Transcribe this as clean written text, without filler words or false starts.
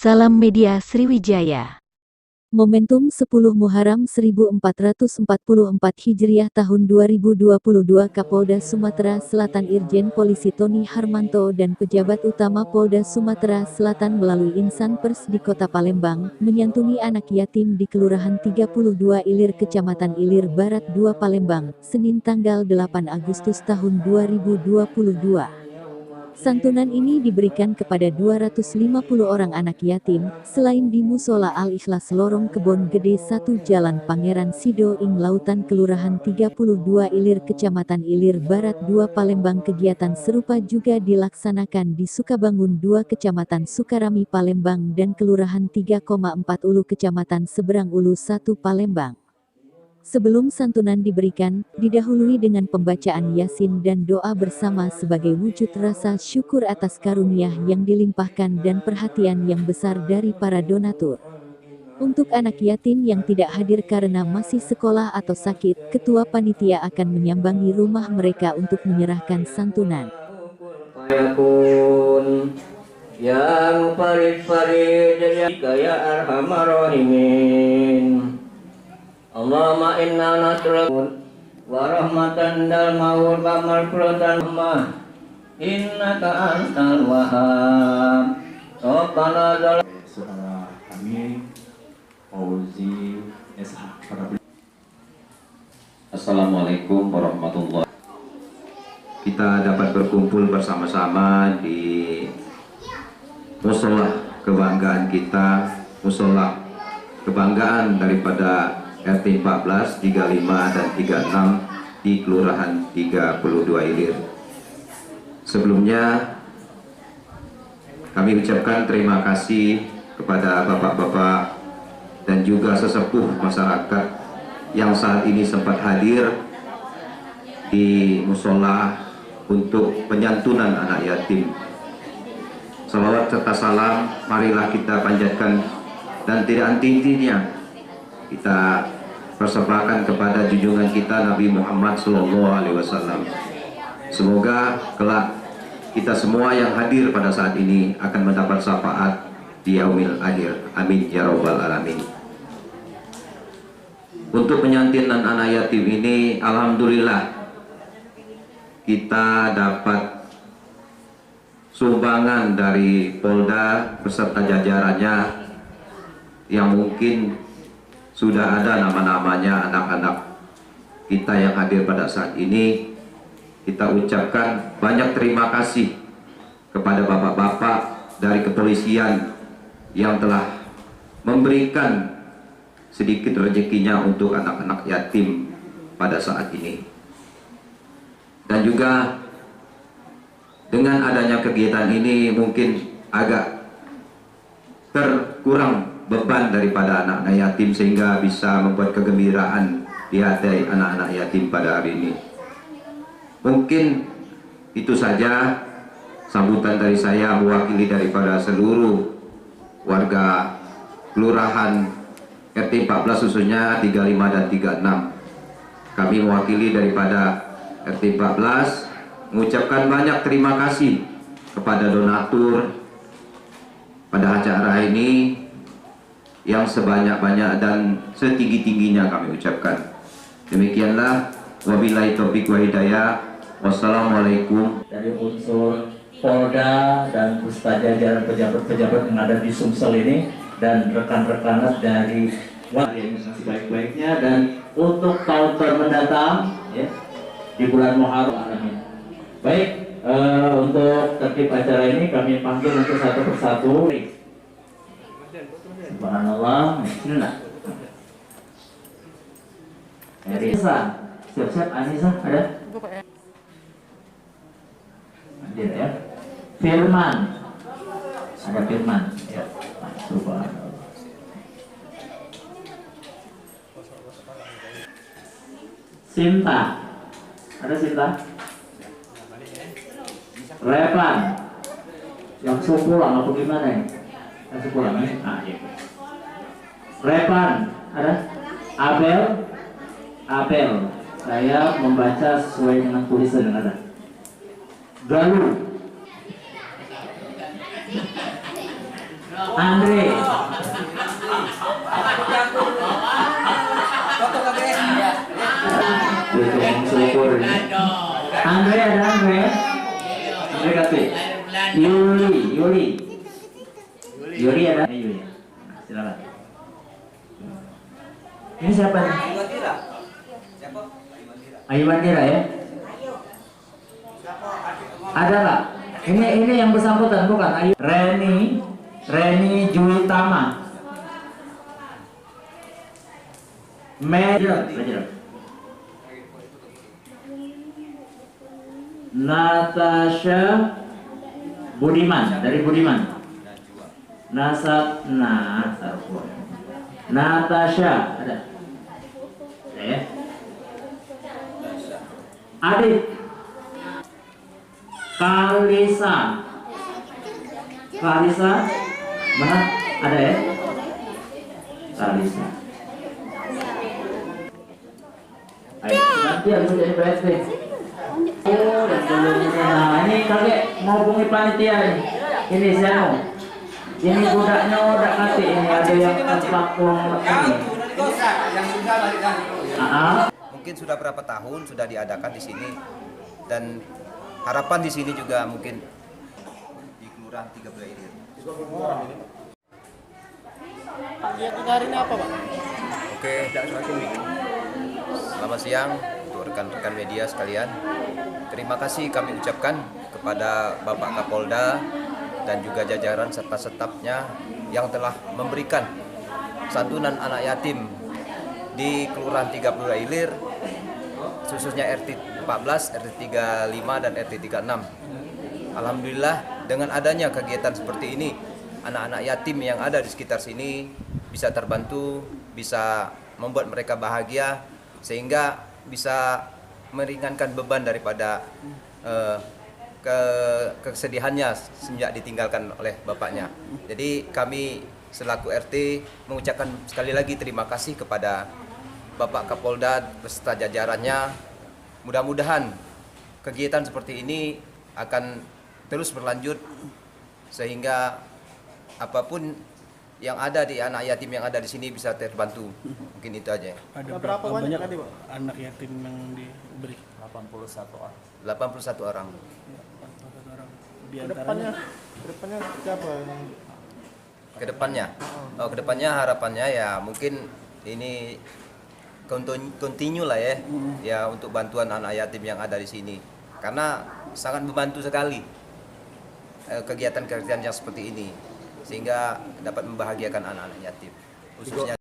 Salam Media Sriwijaya. Momentum 10 Muharram 1444 Hijriah tahun 2022 Kapolda Sumatera Selatan Irjen Polisi Tony Harmanto dan pejabat utama Polda Sumatera Selatan melalui insan pers di Kota Palembang, menyantuni anak yatim di Kelurahan 32 Ilir Kecamatan Ilir Barat 2 Palembang, Senin tanggal 8 Agustus tahun 2022. Santunan ini diberikan kepada 250 orang anak yatim, selain di Musola Al-Ikhlas Lorong Kebon Gede 1 Jalan Pangeran Sido Ing Lautan Kelurahan 32 Ilir Kecamatan Ilir Barat 2 Palembang. Kegiatan serupa juga dilaksanakan di Sukabangun 2 Kecamatan Sukarami Palembang dan Kelurahan 3,4 Ulu Kecamatan Seberang Ulu 1 Palembang. Sebelum santunan diberikan, didahului dengan pembacaan Yasin dan doa bersama sebagai wujud rasa syukur atas karunia yang dilimpahkan dan perhatian yang besar dari para donatur. Untuk anak yatim yang tidak hadir karena masih sekolah atau sakit, Ketua Panitia akan menyambangi rumah mereka untuk menyerahkan santunan. Yang farid-farid ya arhamar rahimin. Allahumma inna nasrul wa rahmatan dal maul wa marfuratan ma innaka antal wahhab rabbana zal saudara kami Fauzi SH. Assalamualaikum warahmatullahi wabarakatuh. Kita dapat berkumpul bersama-sama di musola kebanggaan kita, musola kebanggaan daripada RT 14, 35, dan 36 di Kelurahan 32 Ilir. Sebelumnya kami ucapkan terima kasih kepada bapak-bapak dan juga sesepuh masyarakat yang saat ini sempat hadir di musola untuk penyantunan anak yatim. Salawat serta salam marilah kita panjatkan dan tidak henti-hentinya kita persembahkan kepada junjungan kita Nabi Muhammad SAW. Semoga kelak kita semua yang hadir pada saat ini akan mendapat syafaat di yaumil akhir. Amin ya rabbal alamin. Untuk penyantinan anak yatim ini, alhamdulillah kita dapat sumbangan dari Polda beserta jajarannya yang mungkin sudah ada nama-namanya anak-anak kita yang hadir pada saat ini. Kita ucapkan banyak terima kasih kepada bapak-bapak dari kepolisian yang telah memberikan sedikit rezekinya untuk anak-anak yatim pada saat ini. Dan juga dengan adanya kegiatan ini mungkin agak terkurang beban daripada anak-anak yatim sehingga bisa membuat kegembiraan di hati anak-anak yatim pada hari ini. Mungkin itu saja sambutan dari saya mewakili daripada seluruh warga Kelurahan RT 14 khususnya 35 dan 36. Kami mewakili daripada RT 14 mengucapkan banyak terima kasih kepada donatur pada acara ini yang sebanyak-banyak dan setinggi-tingginya kami ucapkan. Demikianlah, wabillahi taufiq wa hidayah. Wassalamualaikum. Dari unsur Polda dan beserta jajaran pejabat-pejabat yang ada di Sumsel ini dan rekan-rekan dari yang sebaik-baiknya dan untuk tahun mendatang ya, di bulan Muharram. Amin. Baik, untuk tertib acara ini kami panggil untuk satu persatu. Subhanallah, bismillah. Anissa, siap-siap Anissa ada? Hadir ya. Firman, ada Firman. Ya. Subhanallah. Sinta, ada Sinta? Repan, yang pulang apa gimana ya? Yang pulang ya? Ah, iya. Repan, ada? Abel, saya membaca sesuai dengan tulisan yang ada. Galuh, Andre. Andre ada Andre. Andre kasih. Yuri ada. Yuri. Silakan. Ini siapa nih? Ayu Mandira ya? Ada nggak? Ini yang bersangkutan bukan Ayu. Reni Juwitama. Natasha Budiman dari Budiman. Natasha ada. Ya. Adit. Kalisa. Mana? Ada ya? Kalisa. Ayo, nanti aku jadi PSP. Oh, dan sebelumnya. Nah, ini kakek ngobongi panitia ini. Ini saya. Ini budaknya udah kasih. Ini ada yang terpakuang ini. Mungkin sudah berapa tahun sudah diadakan di sini, dan harapan di sini juga mungkin di Kelurahan 13 Ilir. Kegiatan hari ini apa, Pak? Oke, selamat siang untuk rekan-rekan media sekalian. Terima kasih kami ucapkan kepada Bapak Kapolda dan juga jajaran serta stafnya yang telah memberikan santunan anak yatim di Kelurahan 32 Ilir, khususnya RT 14, RT 35 dan RT 36. Alhamdulillah dengan adanya kegiatan seperti ini, anak-anak yatim yang ada di sekitar sini bisa terbantu, bisa membuat mereka bahagia, sehingga bisa meringankan beban daripada kesedihannya sejak ditinggalkan oleh bapaknya. Jadi kami selaku RT mengucapkan sekali lagi terima kasih kepada Bapak Kapolda beserta jajarannya. Mudah-mudahan kegiatan seperti ini akan terus berlanjut sehingga apapun yang ada di anak yatim yang ada di sini bisa terbantu. Mungkin itu aja. Ada berapa banyak tadi, Pak, anak yatim yang diberi? 81 orang. Di antaranya Kedepannya siapa yang Kedepannya harapannya ya mungkin ini continue lah ya, ya untuk bantuan anak yatim yang ada di sini, karena sangat membantu sekali kegiatan-kegiatan yang seperti ini, sehingga dapat membahagiakan anak-anak yatim khususnya.